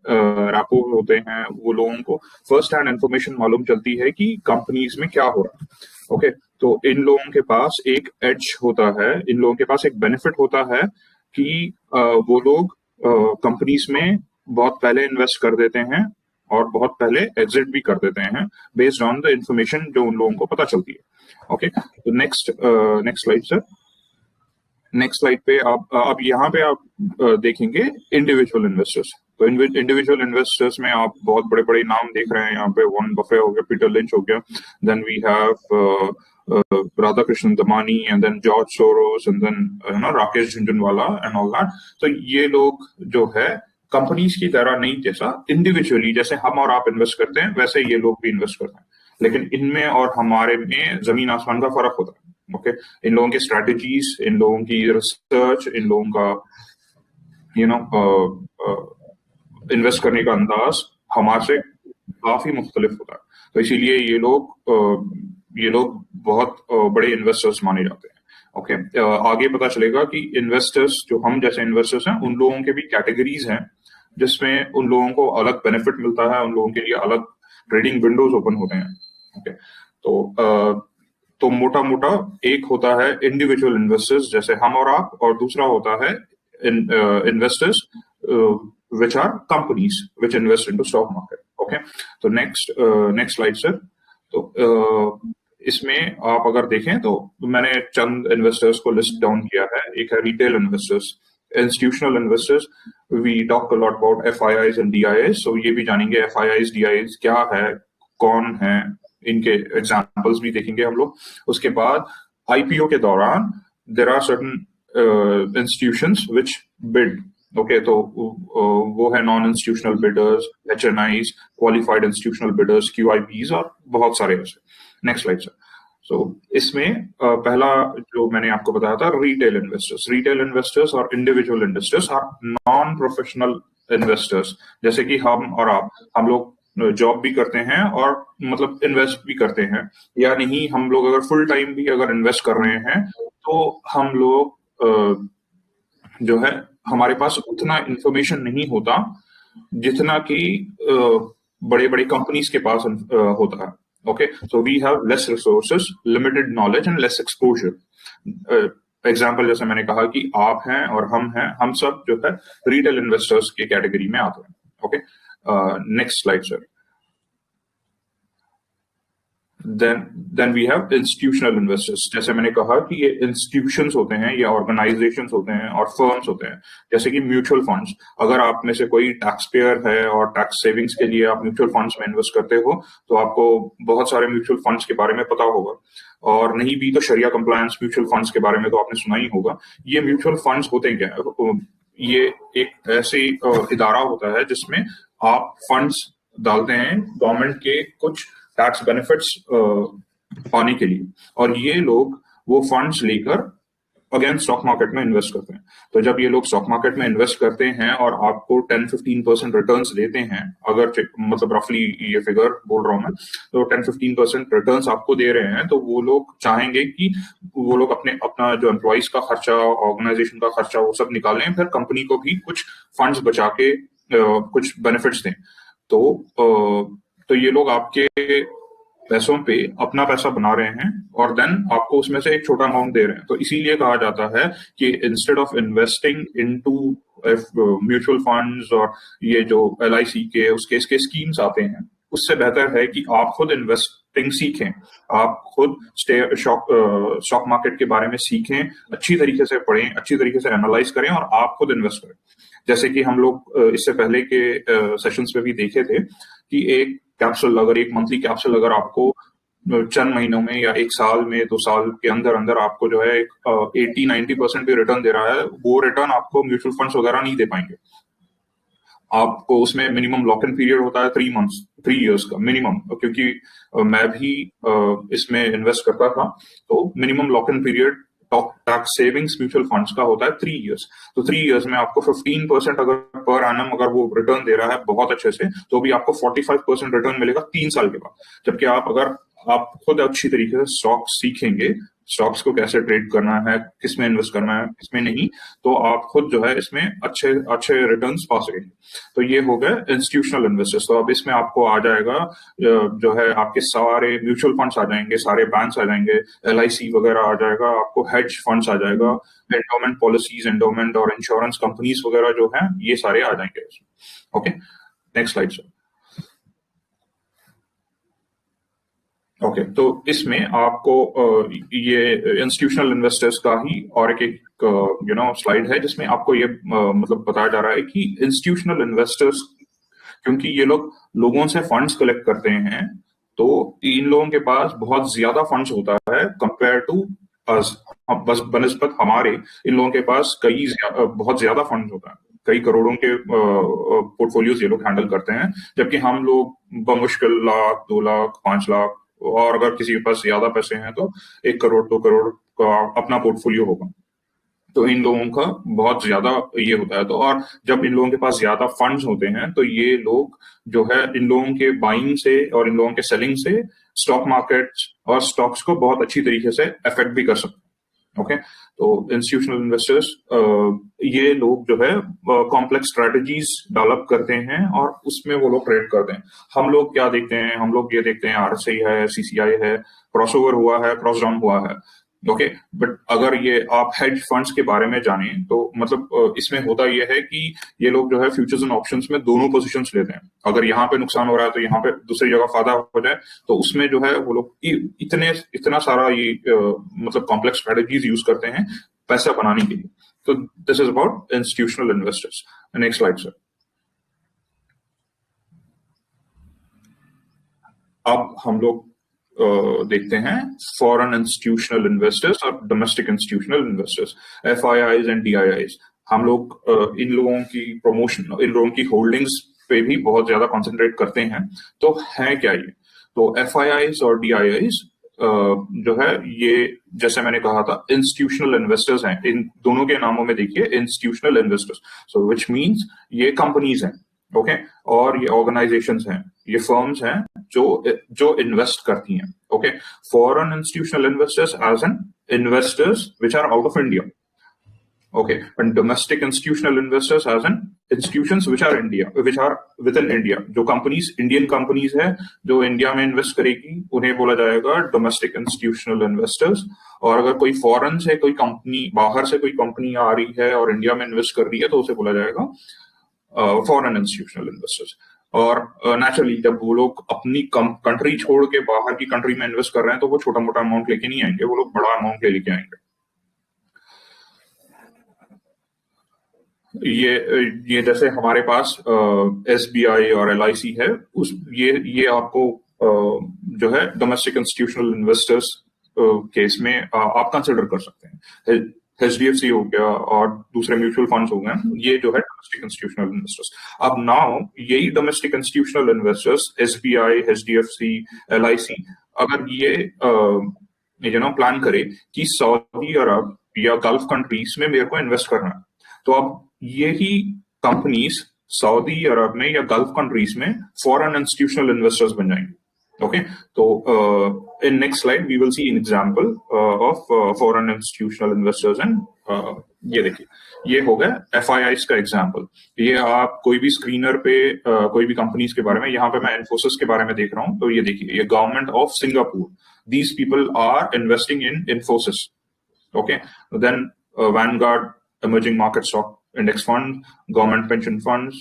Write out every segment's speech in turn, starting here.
Rapport होते हैं, वो लोगों को फर्स्ट हैंड इंफॉर्मेशन मालूम चलती है कि कंपनीज में क्या हो रहा है। ओके, तो इन लोगों के पास एक एज होता है, इन लोगों के पास एक बेनिफिट होता है कि वो लोग कंपनीज में बहुत पहले इन्वेस्ट कर देते हैं और बहुत पहले एग्जिट भी कर देते हैं बेस्ड ऑन द इंफॉर्मेशन जो उन लोगों को पता चलती है। ओके, तो next slide sir. Next slide पे आप यहाँ पे आप देखेंगे इंडिविजुअल इन्वेस्टर्स। तो इंडिविजुअल इन्वेस्टर्स में आप बहुत बड़े बड़े नाम देख रहे हैं यहाँ पे, वॉरेन बफे हो गया, पीटर लिंच हो गया, then we have Radhakrishnan Damani, and then George Soros, and then Rakesh Jhunjhunwala and all that. तो ये लोग जो है कंपनीज की तरह नहीं, जैसा इंडिविजुअली जैसे हम और आप इन्वेस्ट करते हैं वैसे ये लोग भी इन्वेस्ट करते हैं, लेकिन इनमें और हमारे में जमीन आसमान का फर्क होता है। ओके, इन लोगों की स्ट्रैटेजीज, इन लोगों की रिसर्च, इन लोगों का इन्वेस्ट करने का अंदाज हमारे से काफी मुख्तलिफ होता है। तो इसीलिए ये लोग बहुत बड़े इन्वेस्टर्स माने जाते हैं। ओके, आगे पता चलेगा कि इन्वेस्टर्स जो हम जैसे इन्वेस्टर्स हैं, उन लोगों के भी कैटेगरीज हैं जिसमें उन लोगों को अलग बेनिफिट मिलता है, उन लोगों के लिए अलग ट्रेडिंग विंडोज ओपन होते हैं। ओके, तो मोटा मोटा एक होता है इंडिविजुअल इन्वेस्टर्स जैसे हम और आप, और दूसरा होता है investors which are companies which invest into stock market. Okay, तो next slide sir। तो इसमें आप अगर देखें तो मैंने चंद इन्वेस्टर्स को लिस्ट डाउन किया है। एक है retail investors, institutional investors, we talk a lot about FIIs and DIIs, so ये भी जानेंगे FIIs DIIs क्या है, कौन है, इनके एग्जांपल्स भी देखेंगे हम लोग। उसके बाद IPO के दौरान there are certain institutions which bid. Okay, तो वो है non institutional bidders, HNIs, qualified institutional bidders, QIBs और बहुत सारे ऐसे। Next slide sir. सो इसमें पहला जो मैंने आपको बताया था रिटेल इन्वेस्टर्स। रिटेल इन्वेस्टर्स और individual investors are non professional investors, जैसे कि हम और आप, हम लोग जॉब भी करते हैं और मतलब इन्वेस्ट भी करते हैं, या नहीं हम लोग अगर फुल टाइम भी अगर इन्वेस्ट कर रहे हैं तो हम लोग जो है हमारे पास उतना इंफॉर्मेशन नहीं होता जितना कि बड़े बड़े कंपनीज के पास होता है। Okay, so we have less resources, limited knowledge and less exposure. Example जैसे मैंने कहा कि आप हैं और हम हैं, हम सब जो है रिटेल इन्वेस्टर्स के कैटेगरी में आते हैं। Okay, next slide sir. Then we have institutional investors। जैसे मैंने कहा कि ये इंस्टीट्यूशंस होते हैं या ऑर्गेनाइजेशंस होते हैं और फर्म्स होते हैं, जैसे कि म्यूचुअल फंड्स। अगर आप में से कोई टैक्स पेयर है और टैक्स सेविंग्स के लिए आप म्यूचुअल फंड्स में इन्वेस्ट करते हो तो आपको बहुत सारे म्यूचुअल फंड्स के बारे में पता होगा, और नहीं भी तो शरिया कंप्लायंस म्यूचुअल फंड्स के बारे में तो आपने सुना ही होगा। ये म्यूचुअल फंड्स होते क्या है? ये एक ऐसे इदारा होता है जिसमें आप फंड्स डालते हैं गवर्नमेंट के कुछ टैक्स बेनिफिट्स पाने के लिए, और ये लोग वो फंड्स लेकर अगेन स्टॉक मार्केट में इन्वेस्ट करते हैं। तो जब ये लोग स्टॉक मार्केट में इन्वेस्ट करते हैं और आपको 10-15% रिटर्न्स देते हैं, अगर मतलब रफली ये फिगर बोल रहा हूं मैं, तो 10-15% रिटर्न्स आपको दे रहे हैं, तो वो लोग चाहेंगे कि वो लोग अपना जो एम्प्लॉइज का खर्चा, ऑर्गेनाइजेशन का खर्चा, वो सब निकालें, फिर कंपनी को भी कुछ फंड्स बचा के कुछ बेनिफिट्स दें। तो ये लोग आपके पैसों पे अपना पैसा बना रहे हैं और देन आपको उसमें से एक छोटा अमाउंट दे रहे हैं। तो इसीलिए कहा जाता है कि instead of investing into mutual funds और ये जो LIC के उसके स्कीम्स आते हैं, उससे बेहतर है कि आप खुद इन्वेस्टिंग सीखें, आप खुद स्टॉक मार्केट के बारे में सीखें, अच्छी तरीके से पढ़ें, अच्छी तरीके से एनालाइज करें और आप खुद इन्वेस्ट करें। जैसे कि हम लोग इससे पहले के सेशंस में भी देखे थे कि एक मंथली कैप्सूल अगर आपको चंद महीनों में या एक साल में 2 साल के अंदर अंदर आपको जो है 80-90% भी रिटर्न दे रहा है, वो रिटर्न आपको म्यूचुअल फंड्स वगैरह नहीं दे पाएंगे। आपको उसमें मिनिमम लॉक इन पीरियड होता है 3 इयर्स का मिनिमम, क्योंकि मैं भी इसमें इन्वेस्ट करता था, तो minimum lock in period tax savings mutual funds का होता है 3 इयर्स। तो 3 इयर्स में आपको 15% अगर पर एनम अगर वो रिटर्न दे रहा है बहुत अच्छे से, तो भी आपको 45% रिटर्न मिलेगा 3 साल के बाद। जबकि आप खुद अच्छी तरीके से स्टॉक सीखेंगे, स्टॉक्स को कैसे ट्रेड करना है, किसमें इन्वेस्ट करना है, किसमें नहीं, तो आप खुद जो है इसमें अच्छे अच्छे रिटर्न्स पा सकेंगे। तो ये हो गए इंस्टीट्यूशनल इन्वेस्टर्स। तो अब इसमें आपको आ जाएगा जो है आपके सारे म्यूचुअल फंड्स आ जाएंगे, सारे बैंक्स आ जाएंगे, LIC वगैरह आ जाएगा, आपको हेज फंड्स आ जाएगा, एंडोमेंट पॉलिसीज, एंडोमेंट और इंश्योरेंस कंपनीज वगैरह जो है ये सारे आ जाएंगे। Okay, next slide sir. Okay, तो इसमें आपको ये इंस्टीट्यूशनल इन्वेस्टर्स का ही और एक स्लाइड है जिसमें आपको ये मतलब बताया जा रहा है कि इंस्टीट्यूशनल इन्वेस्टर्स, क्योंकि ये लोग लोगों से फंड्स कलेक्ट करते हैं, तो इन लोगों के पास बहुत ज्यादा फंड्स होता है कंपेयर टू अस। बस बनिस्बत हमारे, इन लोगों के पास बहुत ज्यादा फंड्स होता है, कई करोड़ों के पोर्टफोलियोज ये लोग हैंडल करते हैं, जबकि हम लोग बमुश्किल 1,00,000, 2,00,000, 5,00,000, और अगर किसी के पास ज्यादा पैसे हैं तो 1 करोड़ 2 करोड़ का अपना पोर्टफोलियो होगा। तो इन लोगों का बहुत ज्यादा ये होता है। तो और जब इन लोगों के पास ज्यादा फंड्स होते हैं तो ये लोग जो है इन लोगों के बाइंग से और इन लोगों के सेलिंग से स्टॉक मार्केट और स्टॉक्स को बहुत अच्छी तरीके से अफेक्ट भी कर सकते हैं। ओके, तो इंस्टीट्यूशनल इन्वेस्टर्स ये लोग जो है कॉम्प्लेक्स स्ट्रेटजीज डेवलप करते हैं और उसमें वो लोग ट्रेड करते हैं। हम लोग क्या देखते हैं, हम लोग ये देखते हैं RSI है, CCI है, क्रॉसओवर हुआ है, क्रॉस डाउन हुआ है। ओके, बट अगर ये आप हेज फंड्स के बारे में जाने तो मतलब इसमें होता यह है कि ये लोग जो है फ्यूचर्स एंड ऑप्शंस में दोनों पोजीशंस लेते हैं। अगर यहाँ पे नुकसान हो रहा है तो यहाँ पे दूसरी जगह फायदा हो जाए, तो उसमें जो है वो लोग इतना सारा ये मतलब कॉम्प्लेक्स स्ट्रेटजीज यूज करते हैं पैसा बनाने के लिए। तो this is about institutional investors. Next slide sir. अब हम लोग देखते हैं फॉरेन इंस्टीट्यूशनल इन्वेस्टर्स और domestic institutional investors, FIIs and DIIs। हम लोग इन लोगों की प्रमोशन, इन लोगों की होल्डिंग्स पे भी बहुत ज्यादा कंसंट्रेट करते हैं। तो है क्या ये? तो FIIs और DIIs जो है ये जैसे मैंने कहा था इंस्टीट्यूशनल इन्वेस्टर्स हैं। इन दोनों के नामों में देखिए institutional investors, so which means ये कंपनीज हैं, ओके, और ये ऑर्गेनाइजेशंस हैं, ये फर्म्स हैं जो इन्वेस्ट करती हैं। Okay, foreign institutional investors as an investors which are out of India. Okay, and domestic institutional investors as in institutions which are within India। जो कंपनीज इंडियन कंपनीज है जो इंडिया में इन्वेस्ट करेगी उन्हें बोला जाएगा डोमेस्टिक इंस्टीट्यूशनल इन्वेस्टर्स। और अगर कोई फॉरेन से कोई कंपनी, बाहर से कोई कंपनी आ रही है और इंडिया में इन्वेस्ट कर रही है तो उसे बोला जाएगा फॉरेन इंस्टीट्यूशनल इन्वेस्टर्स। और नेचुरली जब वो लोग अपनी कंट्री छोड़ के बाहर की कंट्री में इन्वेस्ट कर रहे हैं तो वो छोटा मोटा अमाउंट लेके नहीं आएंगे, वो लोग बड़ा अमाउंट लेके आएंगे। ये जैसे हमारे पास SBI और LIC है, ये आपको जो है डोमेस्टिक इंस्टीट्यूशनल इन्वेस्टर्स केस में आप कंसिडर कर सकते हैं। HDFC हो गया और दूसरे म्यूचुअल फंड्स हो गए, ये जो है डोमेस्टिक इंस्टीट्यूशनल इन्वेस्टर्स। अब नाउ यही domestic institutional investors SBI, HDFC, LIC अगर ये प्लान करे कि सऊदी अरब या गल्फ कंट्रीज में मेरे को इन्वेस्ट करना है, तो अब यही कंपनीज सऊदी अरब में या गल्फ कंट्रीज में फॉरेन इंस्टीट्यूशनल इन्वेस्टर्स बन जाएंगे। ओके, तो in next slide we will see an example of foreign institutional investors and ये देखिए, ये हो गया FIIs का एग्जांपल। ये आप कोई भी स्क्रीनर पे कोई भी कंपनीज के बारे में, यहाँ पे मैं इन्फोसिस के बारे में देख रहा हूँ, तो ये देखिए ये government of Singapore, these people are investing in Infosys. Okay, then Vanguard, emerging market stock index fund, government pension funds,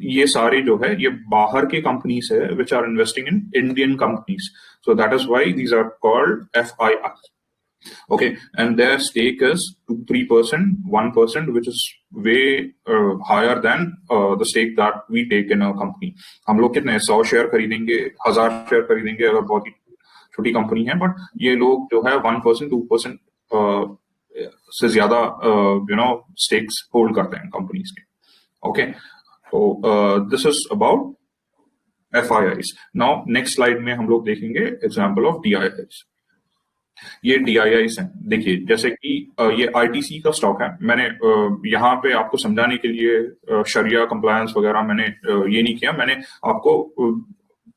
ये सारे जो है ये बाहर के कंपनीज है which are investing in Indian companies, so that is why these are called FIIs। Okay, and their stake is 2-3%, 1%, which is way higher than the stake that we take in a company। हम लोग कितने 100 share खरीदेंगे, 1000 share खरीदेंगे अगर बहुत ही छोटी company है, but ये लोग जो है 1%, 2% से ज्यादा स्टेक्स होल्ड करते हैं कंपनीज के। ओके, तो this is about FIIs। Now next slide में हम लोग देखेंगे एग्जांपल ऑफ DIIs। ये DIIs हैं, देखिए जैसे कि ये ITC का स्टॉक है। मैंने यहाँ पे आपको समझाने के लिए शरिया कंप्लायंस वगैरह मैंने ये नहीं किया, मैंने आपको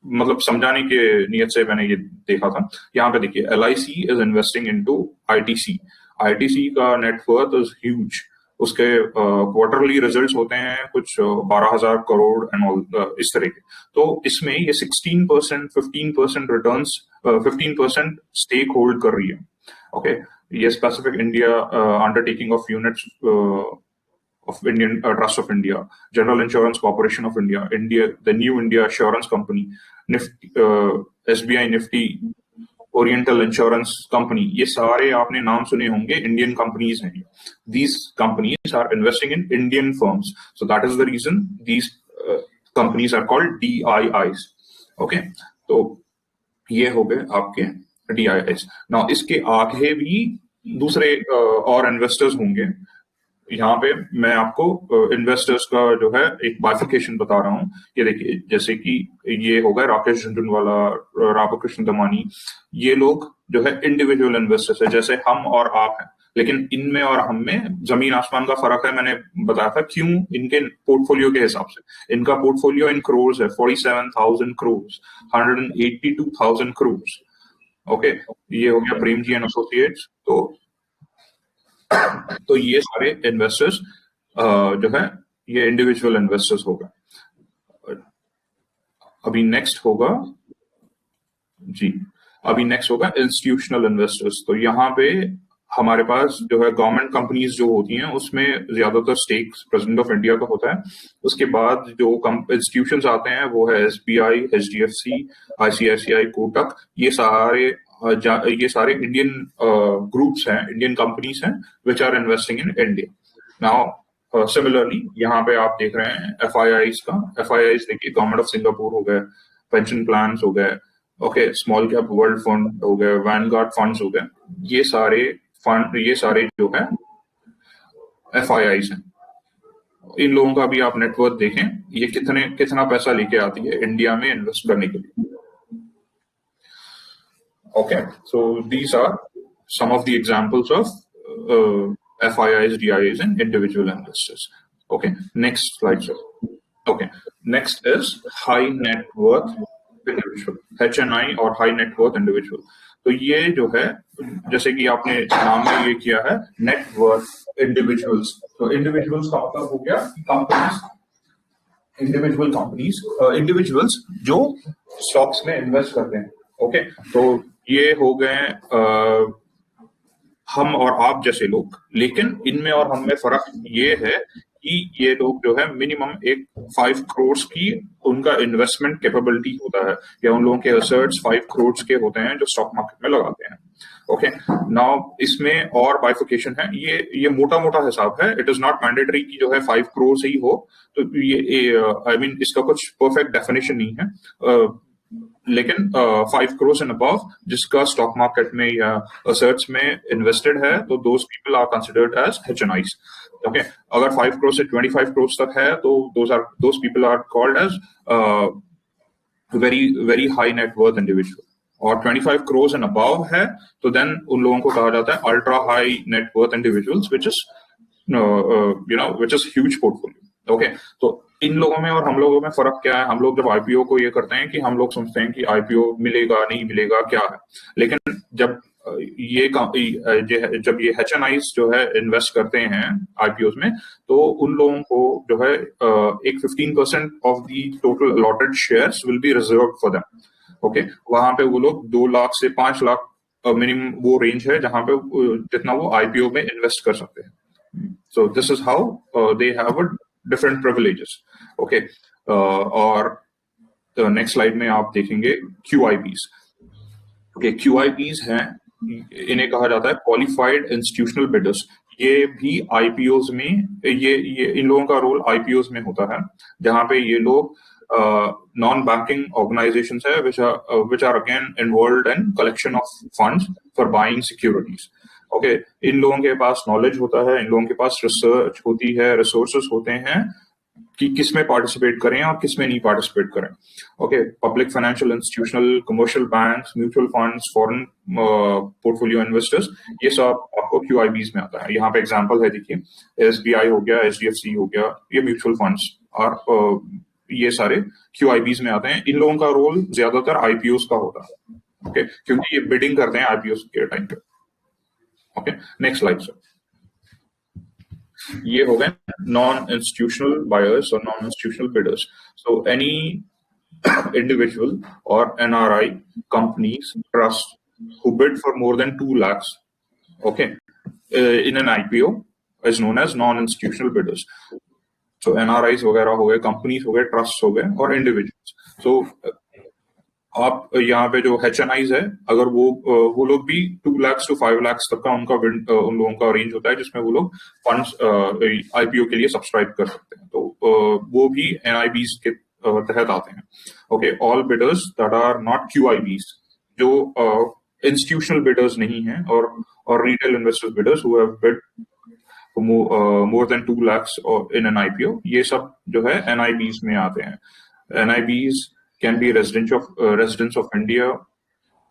मतलब समझाने के नियत से मैंने ये देखा था। यहाँ पे देखिए LIC is investing into ITC। ITC का नेटवर्थ इज ह्यूज। उसके क्वार्टरली रिजल्ट्स होते हैं कुछ 12,000 करोड़ एंड ऑल इस तरह के। तो इसमें ये 16%, 15% रिटर्न्स, 15% स्टेक होल्ड कर रही है। ओके, ये specific India undertaking of units of Indian Trust of India, General Insurance Corporation of India, the New India Assurance Company, Nifty, SBI Nifty, Oriental Insurance Company, ये सारे आपने नाम सुने होंगे, इंडियन कंपनीज हैं। These companies are investing in Indian firms, so that is the reason these companies are called DIIs. Okay, तो ये हो गए आपके DIIs। Now इसके आगे भी दूसरे और इन्वेस्टर्स होंगे। यहाँ पे मैं आपको इन्वेस्टर्स का जो है एक बाइफिकेशन बता रहा हूँ। ये देखिए, जैसे कि ये हो गया राकेश झुनझुनवाला, राधाकृष्ण दमानी, ये लोग जो है इंडिविजुअल इन्वेस्टर्स है, जैसे हम और आप हैं। लेकिन इनमें और हम में जमीन आसमान का फर्क है। मैंने बताया था क्यों, इनके पोर्टफोलियो के हिसाब से। इनका पोर्टफोलियो इन क्रोर्स है, 47,000 करोड़, 182,000 करोड़। ओके, ये हो गया प्रेम जी एंड एसोसिएट्स। तो ये सारे इन्वेस्टर्स जो है ये इंडिविजुअल इन्वेस्टर्स होगा। अभी नेक्स्ट होगा इंस्टीट्यूशनल इन्वेस्टर्स। तो यहाँ पे हमारे पास जो है गवर्नमेंट कंपनीज जो होती हैं उसमें ज्यादातर स्टेक्स प्रेसिडेंट ऑफ इंडिया का होता है। उसके बाद जो इंस्टीट्यूशंस आते हैं वो है SBI, HDFC, ICICI, कोटक। ये सारे इंडियन ग्रुप्स हैं, इंडियन कंपनीज हैं which are investing in India. Now similarly यहाँ पे आप देख रहे हैं FIIs का। FIIs देखिए, गवर्नमेंट ऑफ सिंगापुर हो गए, पेंशन प्लान हो गए, okay, small cap world fund हो गए, वैनगार्ड फंड्स हो गए। ये सारे जो है FIIs हैं। इन लोगों का भी आप नेटवर्थ देखें, ये कितना पैसा लेके आती है इंडिया में इन्वेस्ट करने के लिए। Okay, so these are some of the examples of FIIs, DIIs, and individual investors. Okay, next slide, sir. Okay, next is high net worth individual, HNI और high net worth individual. तो ये जो है, जैसे कि आपने नाम में ये किया है net worth individuals, तो individuals का मतलब हो गया कंपनीज, individuals जो स्टॉक्स में इन्वेस्ट करते हैं। ओके, तो ये हो गए हम और आप जैसे लोग। लेकिन इनमें और हम में फर्क ये है कि ये लोग जो है मिनिमम एक 5 करोड़ की उनका इन्वेस्टमेंट कैपेबिलिटी होता है, या उन लोगों के एसेट्स 5 करोड़ के होते हैं जो स्टॉक मार्केट में लगाते हैं। ओके, नाउ इसमें और बाइफिकेशन है। ये मोटा हिसाब है। इट इज नॉट मैंडेटरी कि जो है 5 करोड़ से ही हो। तो ये आई मीन इसका कुछ परफेक्ट डेफिनेशन नहीं है। लेकिन 5 करोड़ एंड अबव जिसका स्टॉक मार्केट में या असर्ट्स में इन्वेस्टेड है, तो those people are considered as HNIs। Okay, अगर 5 करोड़ से 25 करोड़ तक है तो those people are called as very high net worth individual. और 25 करोड़ एंड अबव है तो देन उन लोगों को कहा जाता है ultra high net worth individuals, which is huge portfolio. Okay, तो इन लोगों में और हम लोगों में फर्क क्या है? हम लोग जब IPO को ये करते हैं कि हम लोग समझते हैं कि IPO मिलेगा नहीं मिलेगा क्या है। लेकिन जब ये HNIs जो है इन्वेस्ट करते हैं IPOs में, तो उन लोगों को जो है एक 15% of the total allotted shares will be reserve for them. Okay, वहां पे वो लोग 2 लाख से 5 लाख मिनिमम वो रेंज है जहां पे जितना वो IPO में इन्वेस्ट कर सकते हैं। So this is how they have a different privileges. Okay, और नेक्स्ट स्लाइड में आप देखेंगे QIPs। ओके, QIPs हैं, इन्हें कहा जाता है क्वालिफाइड इंस्टीट्यूशनल बिडर्स। ये भी IPOs में ये इन लोगों का रोल IPOs में होता है, जहां पे ये लोग नॉन बैंकिंग ऑर्गेनाइजेशंस है which are again involved in collection of funds for buying securities। Okay, इन लोगों के पास नॉलेज होता है, इन लोगों के पास रिसर्च होती है, रिसोर्सेस होते हैं कि किस में पार्टिसिपेट करें और किस में नहीं पार्टिसिपेट करें। Okay, public financial institutional, commercial banks, mutual funds, foreign portfolio investors, ये सब आपको QIBs में आता है। यहाँ पे एग्जांपल है, देखिए SBI हो गया, HDFC हो गया, ये म्यूचुअल फंड्स और ये सारे QIBs में आते हैं। इन लोगों का रोल ज्यादातर IPOs का होता है, ओके, क्योंकि ये बिडिंग करते हैं IPOs के टाइम पे। Okay, next slide sir. ये हो गए नॉन इंस्टीट्यूशनल बायर्स और non institutional bidders. So any individual or NRI companies trust who bid for more than 2 lakhs, okay, in an IPO is known as non-institutional bidders. So NRIs वगैरह हो गए, companies हो गए, trust हो गए और individuals. सो आप यहाँ पे जो HNIs है, अगर वो लोग भी 2 lakhs to 5 lakhs तक का उन लोगों का रेंज होता है जिसमें वो लोग फंड्स IPO के लिए सब्सक्राइब कर सकते हैं। तो वो भी NIBs के तहत आते हैं। Okay, all bidders that are not QIBs, जो इंस्टीट्यूशनल बिडर्स नहीं हैं, और retail investors bidders who have bid more than 2 lakhs in an IPO, ये सब जो है NIBs में आते हैं। NIBs can be residents of India,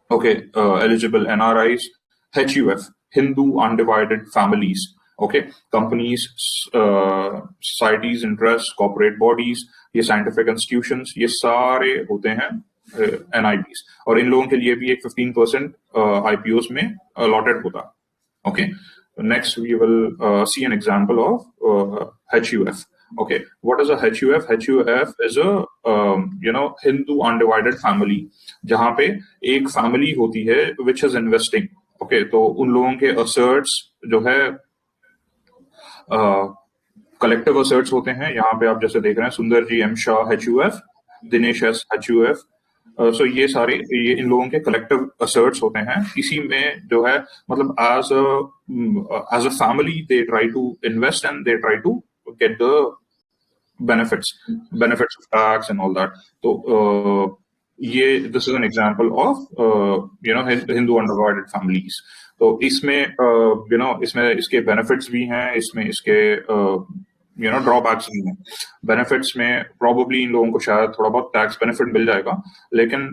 okay, eligible NRIs, HUF, Hindu Undivided Families, okay, companies, societies, interests, corporate bodies, ये scientific institutions, ये सारे होते हैं NIBs, और इन लोगों के लिए भी एक 15% IPOs में allotted होता है। Okay, next we will see an example of HUF. Okay, what is a HUF? HUF is a Hindu Undivided Family, जहाँ पे एक फैमिली होती है which is investing. Okay, तो उन लोगों के asserts जो है कलेक्टिव असर्ट्स होते हैं। यहाँ पे आप जैसे देख रहे हैं सुंदर जी M Shah HUF, Dinesh S HUF, सो ये सारे इन लोगों के कलेक्टिव असर्ट्स होते हैं। इसी में जो है मतलब as a family they try to invest and they try to get the benefits of tax and all that. तो ये this is an example of Hindu undivided families. तो इसमें इसमें इसके बेनिफिट्स भी हैं, इसमें इसके ड्रॉबैक्स भी हैं। बेनिफिट्स में प्रोबेबली इन लोगों को शायद थोड़ा बहुत टैक्स बेनिफिट मिल जाएगा, लेकिन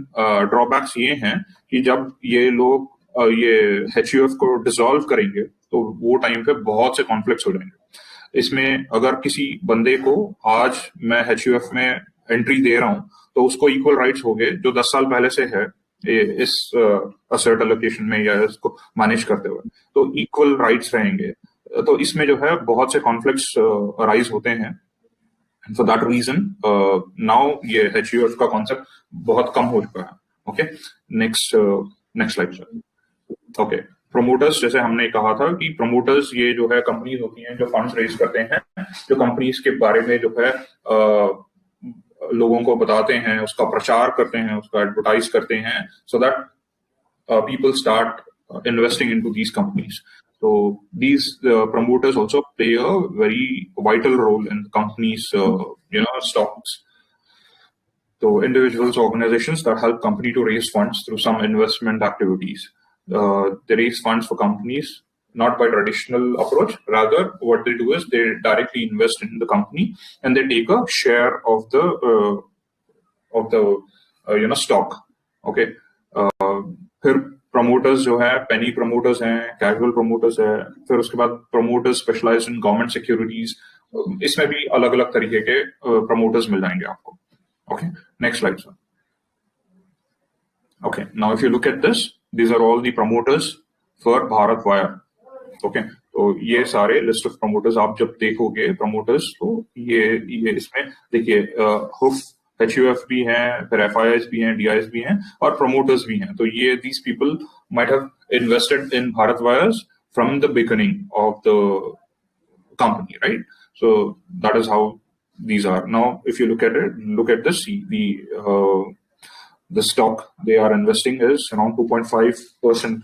ड्रॉबैक्स ये हैं कि जब ये लोग ये HUF को डिसॉल्व करेंगे तो वो टाइम पे बहुत से कॉन्फ्लिक्ट्स हो जाएंगे। इसमें अगर किसी बंदे को आज मैं HUF में एंट्री दे रहा हूं तो उसको इक्वल राइट्स हो गए जो 10 साल पहले से है इस असर्ट एलोकेशन में या इसको मैनेज करते हुए, तो इक्वल राइट्स रहेंगे। तो इसमें जो है बहुत से कॉन्फ्लिक्ट्स अराइज होते हैं। फॉर दैट रीजन नाउ ये HUF का कॉन्सेप्ट बहुत कम हो चुका है। Okay, next slide sir. Okay, promoters, जैसे हमने कहा था कि प्रमोटर्स ये जो है कंपनीज होती हैं जो फंड्स रेज करते हैं, जो कंपनीज के बारे में जो है लोगों को बताते हैं, उसका प्रचार करते हैं, उसका एडवर्टाइज करते हैं, so that people start investing into these companies. So these promoters also play a very vital role in the company's stocks. So individuals, organizations that help company to raise funds through some investment activities. They raise funds for companies not by traditional approach. Rather, what they do is they directly invest in the company and they take a share of the stock. Okay. फिर promoters जो है penny promoters हैं, casual promoters है, फिर उसके बाद promoters specialized in government securities. इसमें भी अलग अलग तरीके के प्रमोटर्स मिल जाएंगे आपको। Okay, next slide sir. Okay, now if you look at this, these are all the promoters for Bharat Wire. Okay, तो ये सारे लिस्ट ऑफ प्रमोटर्स आप जब देखोगे प्रमोटर्स, तो ये इसमें देखिए हुफ HUF भी हैं, फिर FIIs भी हैं, DIs भी हैं और प्रमोटर्स भी हैं। तो ये these people might have invested in Bharat Wires from the beginning of the company, right? So that is how these are. Now, if you look at this, the stock they are investing is around 2.5%.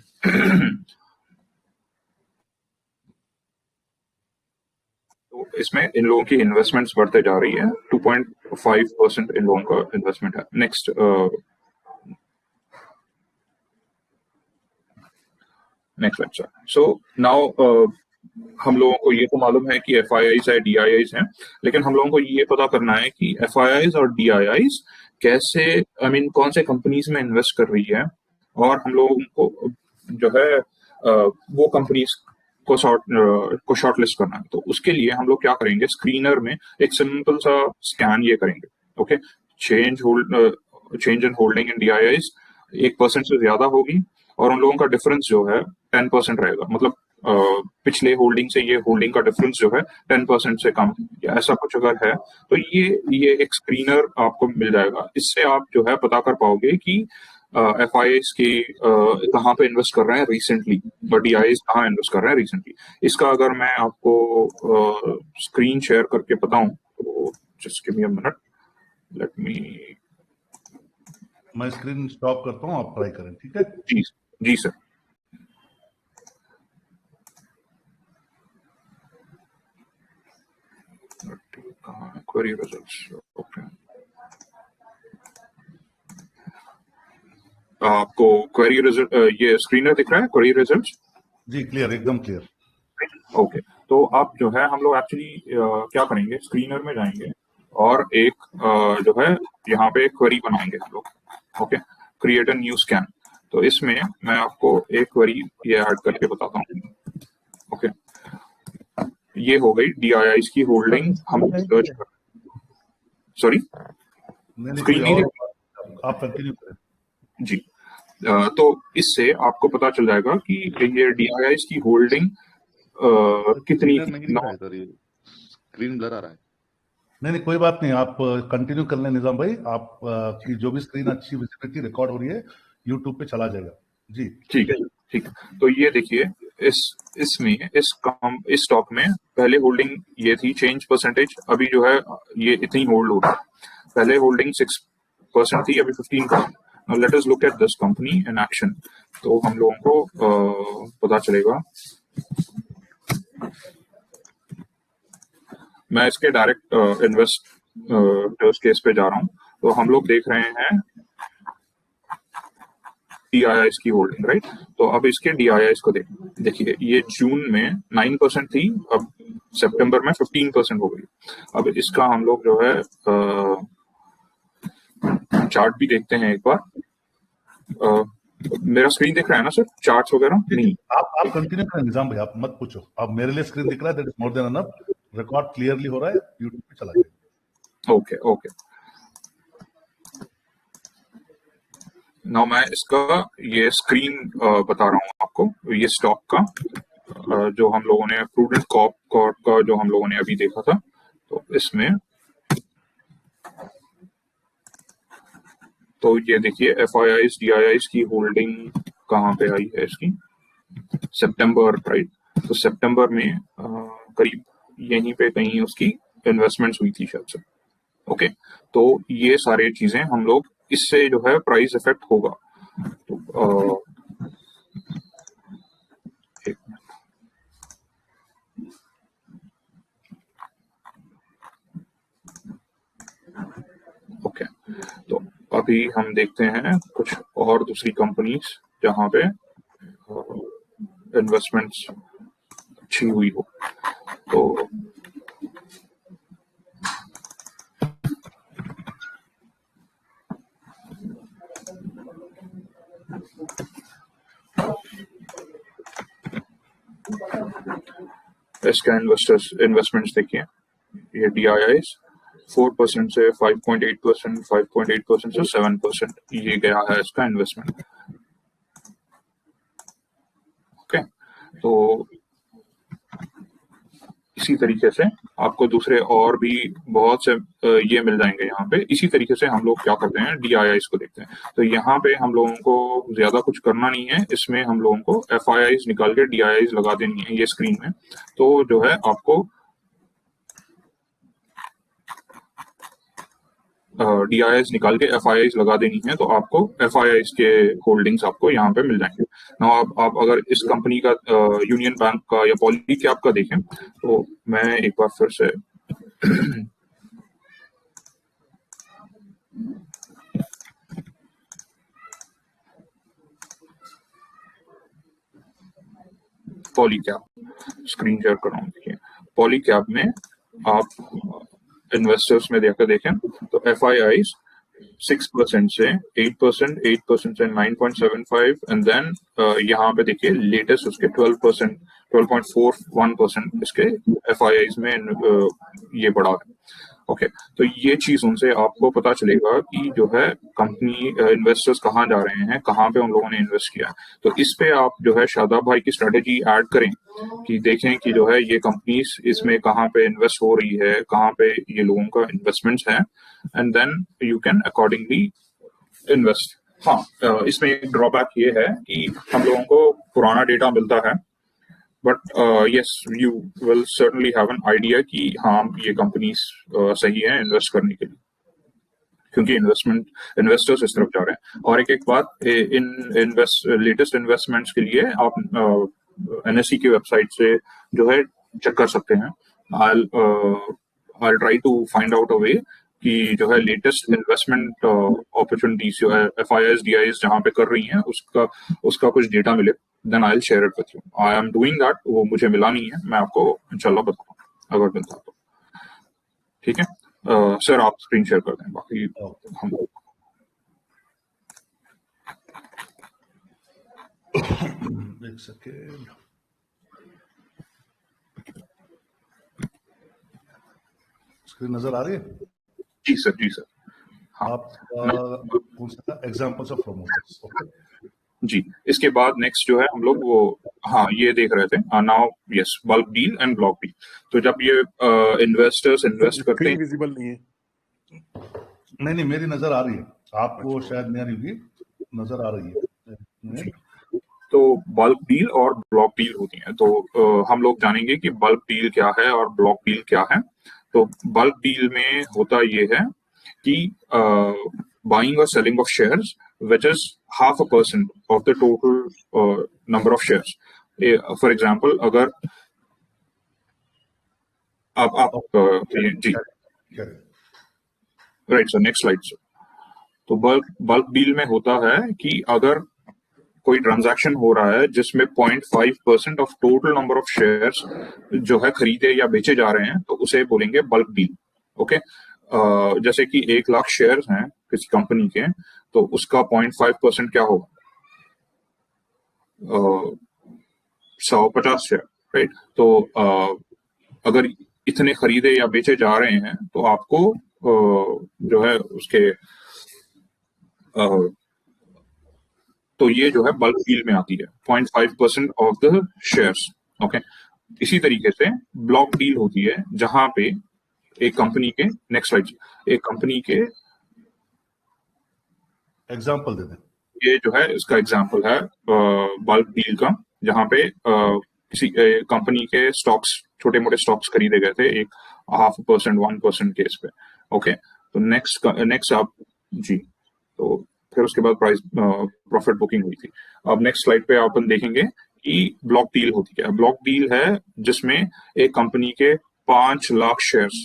तो इसमें इन लोगों की investments बढ़ते जा रही है। 2.5% इन लोगों का इन्वेस्टमेंट है। Next lecture. सो नाउ हम लोगों को ये तो मालूम है कि FIIs है, DIIs हैं, लेकिन हम लोगों को ये पता करना है कि FIIs और DIIs कैसे कौन से कंपनीज में इन्वेस्ट कर रही है, और हम लोगों को जो है वो कंपनीज को शॉर्ट लिस्ट करना है। तो उसके लिए हम लोग क्या करेंगे, स्क्रीनर में एक सिंपल सा स्कैन ये करेंगे। Okay, change in holding in DIIs 1% से ज्यादा होगी और उन लोगों का डिफरेंस जो है 10% रहेगा, मतलब पिछले होल्डिंग से ये होल्डिंग का डिफरेंस जो है 10% से कम या ऐसा कुछ अगर है तो ये एक स्क्रीनर आपको मिल जाएगा। इससे आप जो है पता कर पाओगे कि FIIs की कहाँ पे इन्वेस्ट कर रहे हैं रिसेंटली और DIIs कहाँ इन्वेस्ट कर रहे हैं रिसेंटली। इसका अगर मैं आपको स्क्रीन शेयर करके बताऊं तो just give me a minute, let me. मैं स्क्रीन स्टॉप करता हूँ, आप ट्राई करें, ठीक है? जी जी सर। क्वेरी रिजल्ट्स, ओके, आपको क्वेरी रिजल्ट ये स्क्रीनर दिख रहा है, क्वेरी रिजल्ट्स? जी क्लियर, एकदम क्लियर। ओके, तो आप जो है हम लोग एक्चुअली क्या करेंगे, स्क्रीनर में जाएंगे और एक जो है यहाँ पे क्वेरी बनाएंगे हम लोग। Okay, create a new scan. तो इसमें मैं आपको एक क्वेरी ये ऐड करके बताता हूँ। ओके, ये हो गई DIIs की होल्डिंग, हम सर्च कर, सॉरी स्क्रीन नहीं दिख, आप कंटिन्यू करें। जी। तो इससे आपको पता चल जाएगा कि ये DIIs की होल्डिंग कितनी सर, ये स्क्रीन ब्लर आ रहा है। नहीं कोई बात नहीं, आप कंटिन्यू कर लें निजाम भाई। आप की जो भी स्क्रीन अच्छी विजिबिलिटी रिकॉर्ड हो रही है यूट्यूब पे चला जाएगा जी। ठीक है, ठीक है। तो ये देखिए इसमें इस स्टॉक में पहले होल्डिंग ये थी चेंज परसेंटेज, अभी जो है ये इतनी होल्ड हो रही है। पहले होल्डिंग 6% थी, अभी 15%। Now let us look at this company in action। तो हम लोगों को पता चलेगा। मैं इसके डायरेक्ट इन्वेस्टर्स केस पे जा रहा हूँ। तो हम लोग देख रहे हैं DIIs की होल्डिंग, राइट? तो अब इसके DIIs को देखिए, ये जून में 9% थी, अब सितंबर में 15% हो गई। अब इसका हम लोग जो है चार्ट भी देखते हैं एक बार। मेरा स्क्रीन दिख रहा है ना सर, चार्ट्स वगैरह? नहीं, आप कंटिन्यू करें निजाम भाई, आप मत पूछो। अब मेरे लिए स्क्रीन दिख रहा है, that is more than enough. Record clearly हो रहा है, यूट्यूब पे चला जाएगा। Okay okay. नाउ मैं इसका ये स्क्रीन बता रहा हूँ आपको, ये स्टॉक का जो हम लोगों ने प्रूडेंट कॉर्प का जो हम लोगों ने अभी देखा था। तो इसमें तो ये देखिए FIIs DIIs की होल्डिंग कहाँ पे आई है इसकी, सितंबर, राइट? तो सितंबर में करीब यहीं पे कहीं उसकी इन्वेस्टमेंट्स हुई थी शायद से। ओके, तो ये सारे चीजें हम लोग इससे जो है प्राइस इफेक्ट होगा। तो एक मिनट, ओके, तो अभी हम देखते हैं कुछ और दूसरी कंपनीज जहां पे इन्वेस्टमेंट्स अच्छी हुई हो। तो इसका इन्वेस्टमेंट्स देखिए, ये DIIs 4% से 5.8%, 5.8% से 7% ये गया है इसका इन्वेस्टमेंट। ओके, तो इसी तरीके से आपको दूसरे और भी बहुत से ये मिल जाएंगे यहाँ पे। इसी तरीके से हम लोग क्या करते हैं, DIIs को देखते हैं। तो यहाँ पे हम लोगों को ज्यादा कुछ करना नहीं है, इसमें हम लोगों को FIIs निकाल के DIIs लगा देनी है ये स्क्रीन में। तो जो है आपको DIIs निकाल के FIIs लगा देनी है, तो आपको FIIs के होल्डिंग्स आपको यहाँ पे मिल जाएंगे ना। आप अगर इस कंपनी का यूनियन बैंक का या पॉलीकैब का देखें, तो मैं एक बार फिर से पॉलीकैब स्क्रीन शेयर कर रहा हूँ। देखिए, पॉलीकैब में आप इन्वेस्टर्स में देखकर देखें तो FIIs 6% से 8%, 8% से 9.75 एंड देन यहाँ पे देखिए लेटेस्ट उसके 12%, 12.41% इसके FIIs में ये बढ़ा है। ओके, तो ये चीज उनसे आपको पता चलेगा कि जो है कंपनी इन्वेस्टर्स कहाँ जा रहे हैं, कहाँ पे उन लोगों ने इन्वेस्ट किया है। तो इस पे आप जो है शादाब भाई की स्ट्रेटेजी ऐड करें कि देखें कि जो है ये कंपनीज इसमें कहाँ पे इन्वेस्ट हो रही है, कहाँ पे ये लोगों का इन्वेस्टमेंट्स है, and then you can accordingly invest. हाँ, इसमें एक ड्रॉबैक ये है कि हम लोगों को पुराना डेटा मिलता है, but yes you will certainly have an idea कि हाँ ये कंपनीज सही है इन्वेस्ट करने के लिए, क्योंकि इन्वेस्टर्स इस तरफ जा रहे हैं। और एक बात, इन लेटेस्ट इन्वेस्टमेंट्स के लिए आप एनएसई की वेबसाइट से जो है चेक कर सकते हैं। I'll try to find out a way कि जो है लेटेस्ट इन्वेस्टमेंट अपॉर्चुनिटीज जो है FIIs DIs जहाँ पे कर रही हैं उसका कुछ डेटा मिले, then I will share it with you. I am doing that, वो मुझे मिला नहीं है, मैं आपको इंशाल्लाह बताऊंगा अगर मिलता तो। ठीक है सर, आप स्क्रीन शेयर कर दें, बाकी हम एक सेकेंड। स्क्रीन नजर आ रही है? जी सर, जी सर। हाँ, आप कौन सा एग्जांपल्स ऑफ प्रमोटर्स? ओके जी, इसके बाद नेक्स्ट जो है हम लोग वो हाँ ये देख रहे थे now, yes, bulk deal and block deal. तो जब ये इन्वेस्टर्स इन्वेस्ट करते हैं, विजिबल नहीं है। नहीं मेरी नजर आ रही है, आपको शायद नहीं आ रही होगी, नजर आ रही है। तो बल्क डील और ब्लॉक डील होती है। तो हम लोग जानेंगे कि बल्क डील क्या है और ब्लॉक डील क्या है। तो बल्क डील में होता ये है कि बाइंग और selling of shares which is 0.5% of the total number of shares. For example, अगर आप जी right sir, next slide sir. तो बल्क डील में होता है कि अगर कोई ट्रांजैक्शन हो रहा है जिसमें 0.5% of total number of shares जो है खरीदे या बेचे जा रहे हैं, तो उसे बोलेंगे बल्क डील। ओके, जैसे कि 1 लाख शेयर्स हैं किसी कंपनी के, तो उसका 0.5% क्या होगा, 150 शेयर, राइट। तो अगर इतने खरीदे या बेचे जा रहे हैं तो आपको जो है उसके तो ये जो है बल्क डील में आती है, 0.5% ऑफ द शेयर्स। ओके, इसी तरीके से ब्लॉक डील होती है जहां पे एक कंपनी के, नेक्स्ट स्लाइड, एक कंपनी के एग्जांपल दे दें। ये जो है इसका एग्जांपल है बल्क डील का, जहां पे किसी कंपनी के स्टॉक्स, छोटे मोटे स्टॉक्स खरीदे गए थे एक 0.5%, 1% केस पे। ओके, तो नेक्स्ट आप जी, तो फिर उसके बाद प्राइस प्रॉफिट बुकिंग हुई थी। अब नेक्स्ट स्लाइड पे अपन देखेंगे कि ब्लॉक डील होती है। ब्लॉक डील है जिसमें एक कंपनी के 5 लाख शेयर्स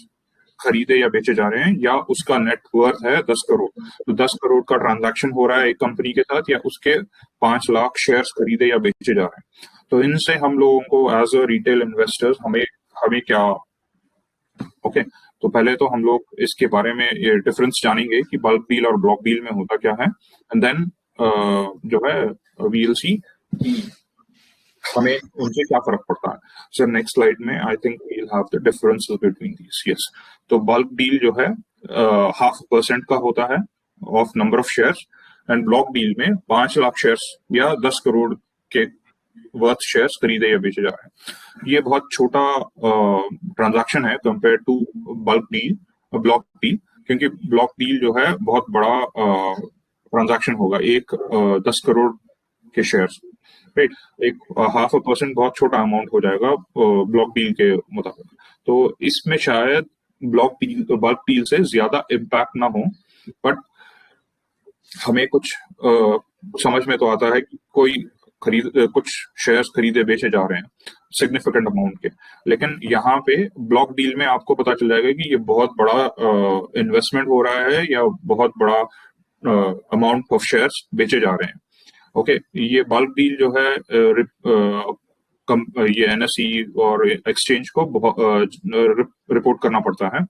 खरीदे या बेचे जा रहे हैं, या उसका नेटवर्थ है 10 करोड़। तो 10 करोड़ का ट्रांजैक्शन हो रहा है एक कंपनी के साथ, या उसके 5 लाख शेयर्स खरीदे या बेचे जा रहे हैं। तो इनसे हम लोगों को एज अ रिटेल इन्वेस्टर्स हमें क्या, ओके, तो पहले तो हम लोग इसके बारे में ये डिफरेंस जानेंगे कि बल्क डील और ब्लॉक डील में होता क्या है, एंड देन जो है वी विल सी कि हमें उनसे क्या फर्क पड़ता है। सर नेक्स्ट स्लाइड में I think we will have the differences between these. Yes, तो बल्क डील जो है 0.5% का होता है of number of shares, and block deal में 5 लाख शेयर्स या 10 करोड़ के वर्थ शेयर्स खरीदे या बेचे जा रहे हैं। ये बहुत छोटा ट्रांजैक्शन है compare to bulk deal, block deal, क्योंकि ब्लॉक डील जो है बहुत बड़ा ट्रांजैक्शन होगा, एक 10 करोड़ के शेयर्स, राइट। एक 0.5% बहुत छोटा अमाउंट हो जाएगा ब्लॉक डील के मुताबिक। तो इसमें शायद ब्लॉक डील, बल्क डील से ज्यादा इम्पैक्ट ना हो, बट हमें कुछ समझ में तो आता है कि कोई कुछ शेयर्स खरीदे बेचे जा रहे हैं सिग्निफिकेंट अमाउंट के, लेकिन यहाँ पे ब्लॉक डील में आपको पता चल जाएगा कि ये बहुत बड़ा इन्वेस्टमेंट हो रहा है या बहुत बड़ा अमाउंट ऑफ शेयर्स बेचे जा रहे हैं। ओके, ये बल्क डील जो है ये एनएसई और एक्सचेंज को रिपोर्ट करना पड़ता है,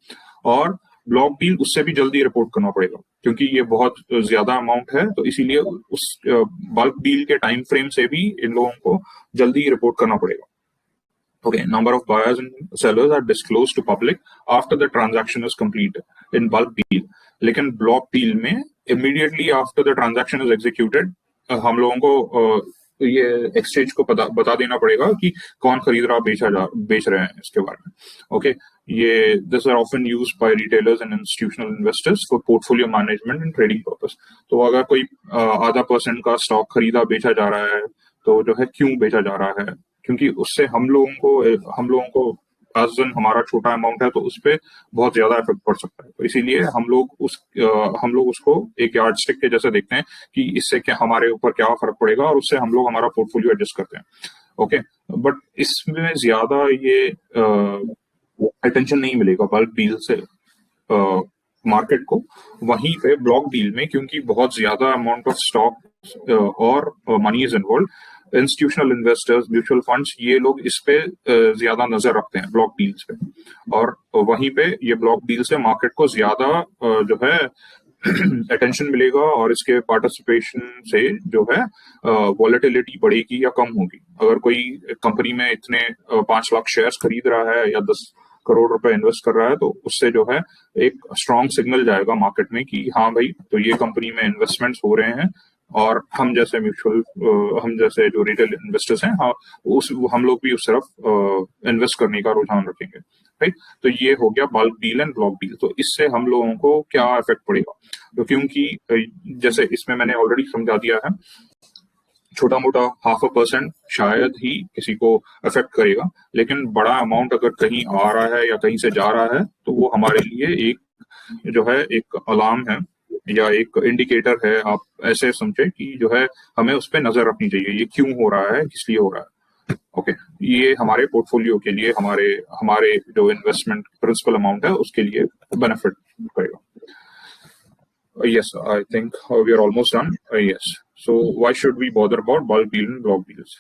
और ब्लॉक डील उससे भी जल्दी रिपोर्ट करना पड़ेगा क्योंकि ये बहुत ज्यादा अमाउंट है। तो इसीलिए उस बल्क डील के टाइम फ्रेम से भी इन लोगों को जल्दी रिपोर्ट करना पड़ेगा। Okay, number of buyers and sellers are disclosed to public after the transaction is complete in bulk deal. लेकिन block deal में immediately after the transaction is executed, हम लोगों को ये exchange को बता देना पड़ेगा कि कौन खरीद रहा बेच रहे हैं इसके बारे में. Okay, ये this are often used by retailers and institutional investors for portfolio management and trading purpose. तो अगर कोई आधा % का स्टॉक खरीदा बेचा जा रहा है तो जो है क्यों बेचा जा रहा है, क्योंकि उससे हम लोगों को एज एन हमारा छोटा अमाउंट है तो उस पर बहुत ज्यादा इफेक्ट पड़ सकता है. तो इसीलिए हम लोग उसको एक यार्ड स्टिक के जैसे देखते हैं कि इससे क्या हमारे ऊपर क्या फर्क पड़ेगा और उससे हम लोग हमारा पोर्टफोलियो एडजस्ट करते हैं. ओके, बट इसमें ज्यादा ये अटेंशन नहीं मिलेगा बल्क डील से मार्केट को. वहीं पे ब्लॉक डील में क्योंकि बहुत ज्यादा अमाउंट ऑफ स्टॉक और money is involve, institutional investors, mutual funds, ये लोग इस पे ज्यादा नजर रखते हैं ब्लॉक डील्स पे. और वहीं पे ये ब्लॉक डील से मार्केट को ज्यादा जो है अटेंशन मिलेगा और इसके पार्टिसिपेशन से जो है वॉलेटिलिटी बढ़ेगी या कम होगी. अगर कोई कंपनी में इतने 5 लाख शेयर्स खरीद रहा है या 10 करोड़ रुपए इन्वेस्ट कर रहा है तो उससे जो है एक स्ट्रॉन्ग सिग्नल जाएगा मार्केट में कि हाँ भाई, तो ये कंपनी में इन्वेस्टमेंट्स हो रहे हैं और हम जैसे जो रिटेल इन्वेस्टर्स हैं, हाँ, हम लोग भी उस तरफ इन्वेस्ट करने का रुझान रखेंगे. राइट, तो ये हो गया bulk deal and block deal. तो इससे हम लोगों को क्या इफेक्ट पड़ेगा, तो क्योंकि जैसे इसमें मैंने ऑलरेडी समझा दिया है, छोटा मोटा 0.5% शायद ही किसी को इफेक्ट करेगा, लेकिन बड़ा अमाउंट अगर कहीं आ रहा है या कहीं से जा रहा है तो वो हमारे लिए एक अलार्म है या एक इंडिकेटर है. आप ऐसे समझे कि जो है हमें उस पर नजर रखनी चाहिए, ये क्यों हो रहा है, किस लिए हो रहा है. ओके, ये हमारे पोर्टफोलियो के लिए, हमारे जो इन्वेस्टमेंट प्रिंसिपल अमाउंट है उसके लिए बेनिफिट करेगा. Yes, I think we are almost done. Yes. So why should we bother about bulk deal and block deals?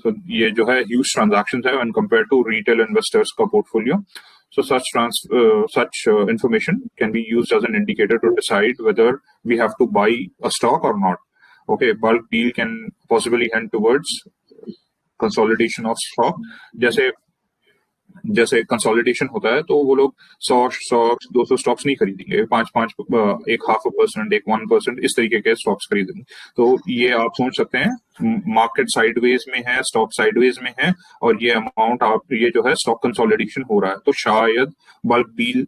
So ये जो है huge transactions है when compared to retail investors का portfolio. So such information can be used as an indicator to decide whether we have to buy a stock or not. Okay, bulk deal can possibly hint towards consolidation of stock. जैसे consolidation होता है तो वो लोग 100 stocks 200 stocks नहीं खरीदेंगे, 5 एक 0.5%, एक 1%, इस तरीके के स्टॉक्स खरीदेंगे. तो ये आप सोच सकते हैं मार्केट साइडवेज में है, स्टॉक साइडवेज में है और ये अमाउंट ये जो है स्टॉक कंसोलिडेशन हो रहा है. तो शायद बल्क डील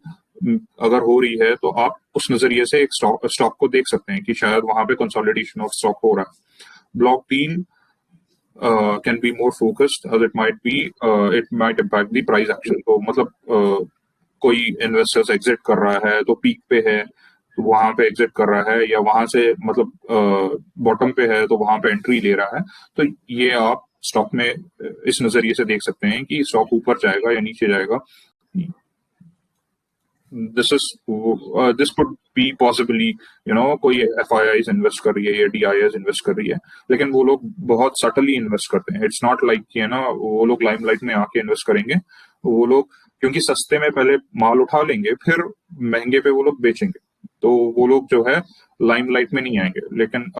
अगर हो रही है तो आप उस नजरिए से एक स्टॉक को देख सकते हैं कि शायद वहां पे कंसोलिडेशन ऑफ स्टॉक हो रहा है. Block deal can be more focused as it might impact the price action. तो मतलब कोई इन्वेस्टर्स एग्जिट कर रहा है तो पीक पे है तो वहां पे एग्जिट कर रहा है, या वहां से मतलब बॉटम पे है तो वहां पे एंट्री ले रहा है. तो ये आप स्टॉक में इस नजरिए से देख सकते हैं कि स्टॉक ऊपर जाएगा या नीचे जाएगा. this could be possibly कोई FIIs इन्वेस्ट कर रही है या DIIs इन्वेस्ट कर रही है, लेकिन वो लोग बहुत सटली इन्वेस्ट करते हैं. इट्स नॉट लाइक वो लोग लाइमलाइट में आके इन्वेस्ट करेंगे. वो लोग क्योंकि सस्ते में पहले माल उठा लेंगे फिर महंगे पे वो लोग बेचेंगे, तो वो लोग जो है लाइमलाइट में नहीं आएंगे. लेकिन